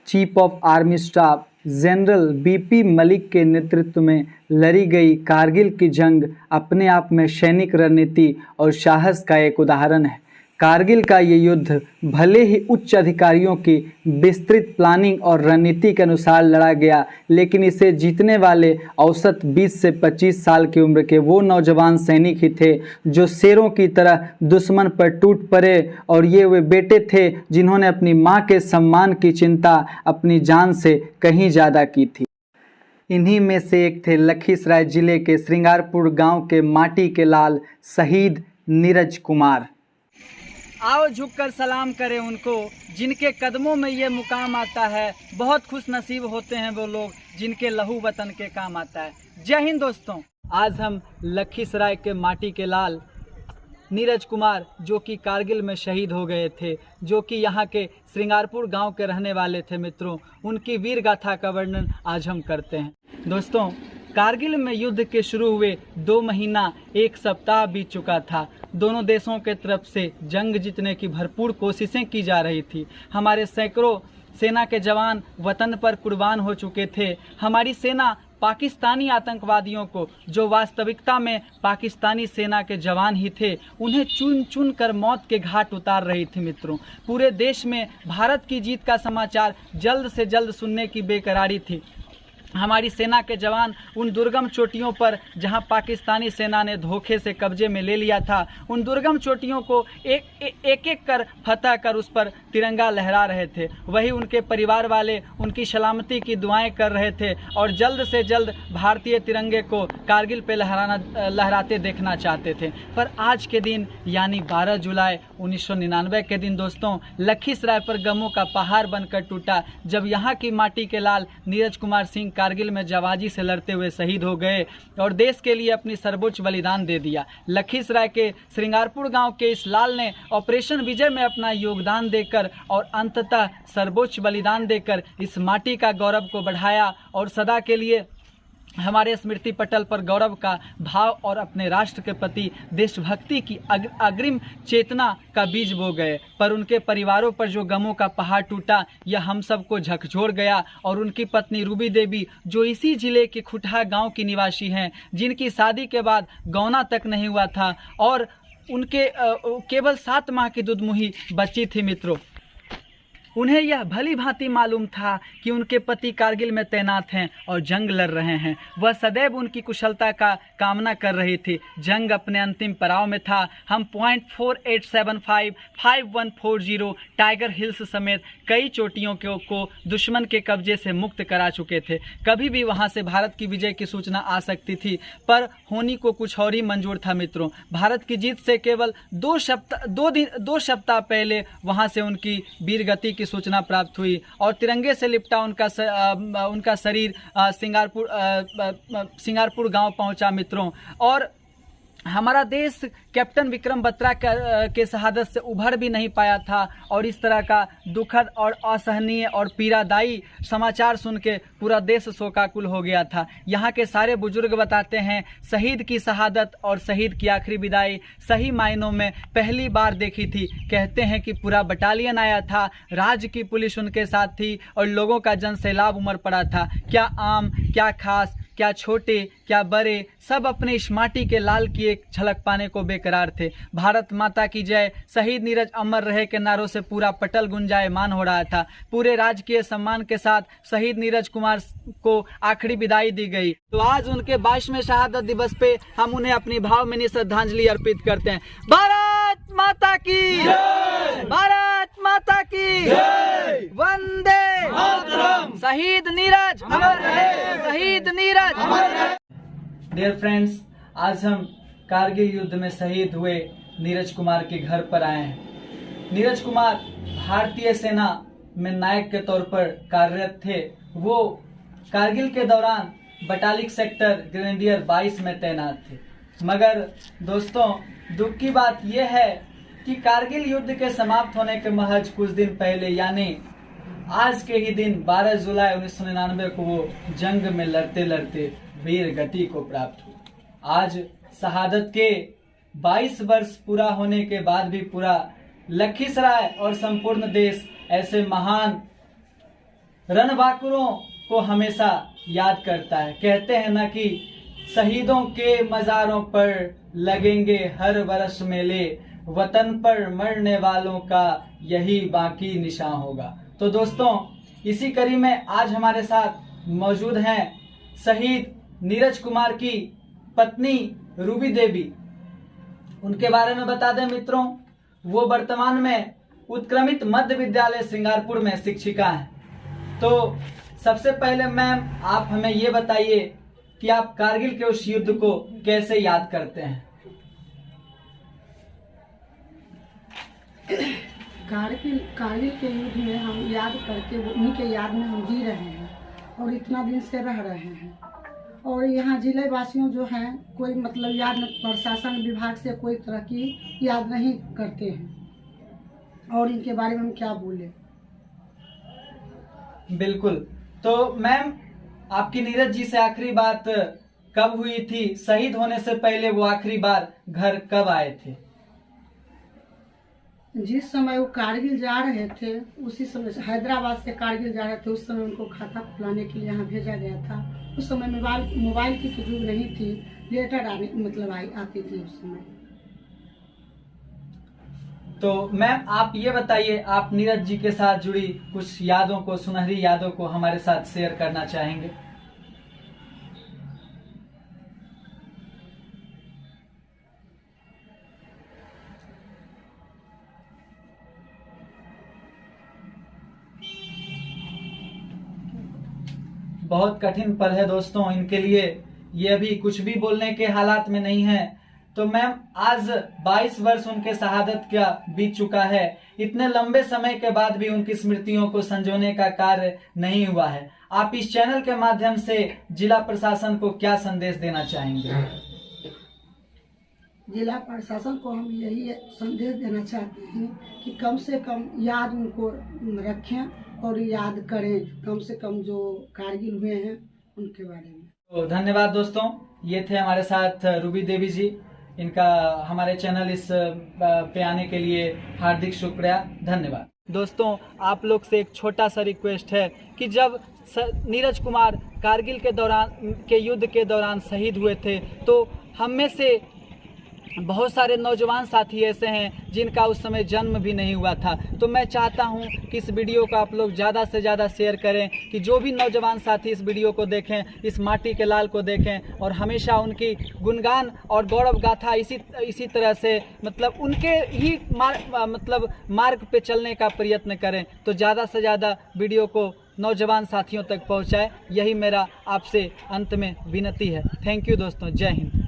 Chief of army staff general BP Malik के नेतृत्व में लड़ी गई कारगिल की जंग अपने आप में सैनिक रणनीति और साहस का एक उदाहरण है। कारगिल का ये युद्ध भले ही उच्च अधिकारियों की विस्तृत प्लानिंग और रणनीति के अनुसार लड़ा गया, लेकिन इसे जीतने वाले औसत 20 से 25 साल की उम्र के वो नौजवान सैनिक ही थे जो शेरों की तरह दुश्मन पर टूट पड़े। और ये वे बेटे थे जिन्होंने अपनी माँ के सम्मान की चिंता अपनी जान से कहीं ज़्यादा की थी। इन्हीं में से एक थे लखीसराय जिले के श्रृंगारपुर गांव के माटी के लाल शहीद नीरज कुमार। आओ झुककर सलाम करें उनको जिनके कदमों में ये मुकाम आता है। बहुत खुश नसीब होते हैं वो लोग जिनके लहू वतन के काम आता है। जय हिंद दोस्तों। आज हम लखीसराय के माटी के लाल नीरज कुमार जो कि कारगिल में शहीद हो गए थे, जो कि यहाँ के श्रृंगारपुर गांव के रहने वाले थे मित्रों, उनकी वीर गाथा का वर्णन आज हम करते हैं। दोस्तों, कारगिल में युद्ध के शुरू हुए 2 महीना 1 सप्ताह बीत चुका था। दोनों देशों के तरफ से जंग जीतने की भरपूर कोशिशें की जा रही थी। हमारे सैकड़ों सेना के जवान वतन पर कुर्बान हो चुके थे। हमारी सेना पाकिस्तानी आतंकवादियों को, जो वास्तविकता में पाकिस्तानी सेना के जवान ही थे, उन्हें चुन चुन कर मौत के घाट उतार रही थी मित्रों। पूरे देश में भारत की जीत का समाचार जल्द से जल्द सुनने की बेकरारी थी। हमारी सेना के जवान उन दुर्गम चोटियों पर जहां पाकिस्तानी सेना ने धोखे से कब्जे में ले लिया था, उन दुर्गम चोटियों को एक कर फतह कर उस पर तिरंगा लहरा रहे थे। वही उनके परिवार वाले उनकी सलामती की दुआएं कर रहे थे और जल्द से जल्द भारतीय तिरंगे को कारगिल पे लहराते देखना चाहते थे। पर आज के दिन यानी 12 जुलाई 1999 के दिन दोस्तों, लखीसराय पर गमों का पहाड़ बनकर टूटा जब यहाँ की माटी के लाल नीरज कुमार सिंह कारगिल में जाबाजी से लड़ते हुए शहीद हो गए और देश के लिए अपनी सर्वोच्च बलिदान दे दिया। लखीसराय के श्रृंगारपुर गांव के इस लाल ने ऑपरेशन विजय में अपना योगदान देकर और अंततः सर्वोच्च बलिदान देकर इस माटी का गौरव को बढ़ाया और सदा के लिए हमारे स्मृति पटल पर गौरव का भाव और अपने राष्ट्र के प्रति देशभक्ति की अग्रिम चेतना का बीज बो गए। पर उनके परिवारों पर जो गमों का पहाड़ टूटा, यह हम सबको झकझोर गया। और उनकी पत्नी रूबी देवी, जो इसी जिले के खुटहा गांव की निवासी हैं, जिनकी शादी के बाद गौना तक नहीं हुआ था और उनके केवल 7 माह की दुधमुही बच्ची थी मित्रों, उन्हें यह भली भांति मालूम था कि उनके पति कारगिल में तैनात हैं और जंग लड़ रहे हैं। वह सदैव उनकी कुशलता का कामना कर रही थी। जंग अपने अंतिम पड़ाव में था। हम .4875 5140 टाइगर हिल्स समेत कई चोटियों को दुश्मन के कब्जे से मुक्त करा चुके थे। कभी भी वहां से भारत की विजय की सूचना आ सकती थी, पर होनी को कुछ और ही मंजूर था मित्रों। भारत की जीत से केवल 2 सप्ताह पहले वहां से उनकी वीर गति की सूचना प्राप्त हुई और तिरंगे से लिपटा उनका शरीर सिंगारपुर गांव पहुंचा मित्रों। और हमारा देश कैप्टन विक्रम बत्रा के शहादत से उभर भी नहीं पाया था और इस तरह का दुखद और असहनीय और पीड़ादायी समाचार सुन के पूरा देश शोकाकुल हो गया था। यहाँ के सारे बुजुर्ग बताते हैं, शहीद की शहादत और शहीद की आखिरी विदाई सही मायनों में पहली बार देखी थी। कहते हैं कि पूरा बटालियन आया था, राज्य की पुलिस उनके साथ थी और लोगों का जनसैलाब उमड़ पड़ा था। क्या आम, क्या खास, क्या छोटे, क्या बड़े, सब अपने इस माटी के लाल की एक झलक पाने को बेकरार थे। भारत माता की जय, शहीद नीरज अमर रहे के नारों से पूरा पटल गुंजायमान हो रहा था। पूरे राजकीय सम्मान के साथ शहीद नीरज कुमार को आखिरी विदाई दी गई। तो आज उनके 22वें शहादत दिवस पे हम उन्हें अपनी भावभीनी श्रद्धांजलि अर्पित करते हैं। भारत माता की जय! भारत माता की जय! वंदे मातरम! शहीद नीरज अमर रहे! शहीद नीरज अमर रहे! डियर फ्रेंड्स, आज हम कारगिल युद्ध में शहीद हुए नीरज कुमार के घर पर आए हैं। नीरज कुमार भारतीय सेना में नायक के तौर पर कार्यरत थे। वो कारगिल के दौरान बटालिक सेक्टर ग्रेनेडियर 22 में तैनात थे। मगर दोस्तों, दुख की बात यह है कि कारगिल युद्ध के समाप्त होने के महज कुछ दिन पहले यानी आज के ही दिन 12 जुलाई 1999 को वो जंग में लड़ते लड़ते वीर गति को प्राप्त हुई। आज शहादत के 22 वर्ष पूरा होने के बाद भी पूरा लखीसराय और संपूर्ण देश ऐसे महान रणबांकुरों को हमेशा याद करता है। कहते हैं ना कि शहीदों के मज़ारों पर लगेंगे हर बरस मेले, वतन पर मरने वालों का यही बाकी निशान होगा। तो दोस्तों, इसी कड़ी में आज हमारे साथ मौजूद हैं शहीद नीरज कुमार की पत्नी रूबी देवी। उनके बारे में बता दें मित्रों, वो वर्तमान में उत्क्रमित मध्य विद्यालय सिंगारपुर में शिक्षिका हैं। तो सबसे पहले मैम, आप हमें ये बताइए कि आप कारगिल के उस युद्ध को कैसे याद करते हैं? कारगिल के युद्ध में हम याद करके उन्हीं के याद में हम जी रहे हैं और इतना दिन से रह रहे हैं। और यहाँ जिले वासियों जो हैं कोई मतलब याद, प्रशासन विभाग से कोई तरह की याद नहीं करते हैं और इनके बारे में हम क्या बोले। बिल्कुल। तो मैम, आपकी नीरज जी से आखिरी बात कब हुई थी? शहीद होने से पहले वो आखिरी बार घर कब आए थे? जिस समय वो कारगिल जा रहे थे उसी समय, हैदराबाद से कारगिल जा रहे थे, उस समय उनको खाता खुलाने के लिए यहाँ भेजा गया था। उस समय मोबाइल की तो जुग नहीं थी, लेटर आती थी उस समय। तो मैम, आप ये बताइए, आप नीरज जी के साथ जुड़ी कुछ यादों को, सुनहरी यादों को हमारे साथ शेयर करना चाहेंगे? बहुत कठिन पल है दोस्तों इनके लिए, ये अभी कुछ भी बोलने के हालात में नहीं है। तो मैम, आज 22 वर्ष उनके शहादत का बीत चुका है। इतने लंबे समय के बाद भी उनकी स्मृतियों को संजोने का कार्य नहीं हुआ है। आप इस चैनल के माध्यम से जिला प्रशासन को क्या संदेश देना चाहेंगे? जिला प्रशासन को हम यही संदेश देना चाहते हैं कि कम से कम याद उनको रखें और याद करें, कम से कम जो कारगिल हुए हैं उनके बारे में। तो धन्यवाद दोस्तों, ये थे हमारे साथ रूबी देवी जी। इनका हमारे चैनल इस पे आने के लिए हार्दिक शुक्रिया, धन्यवाद। दोस्तों, आप लोग से एक छोटा सा रिक्वेस्ट है कि जब नीरज कुमार कारगिल के युद्ध के दौरान शहीद हुए थे, तो हम में से बहुत सारे नौजवान साथी ऐसे हैं जिनका उस समय जन्म भी नहीं हुआ था। तो मैं चाहता हूं कि इस वीडियो को आप लोग ज़्यादा से ज़्यादा शेयर करें, कि जो भी नौजवान साथी इस वीडियो को देखें, इस माटी के लाल को देखें और हमेशा उनकी गुणगान और गौरव गाथा इसी तरह से उनके ही मार्ग पे चलने का प्रयत्न करें। तो ज़्यादा से ज़्यादा वीडियो को नौजवान साथियों तक पहुँचाएँ, यही मेरा आपसे अंत में विनती है। थैंक यू दोस्तों, जय हिंद।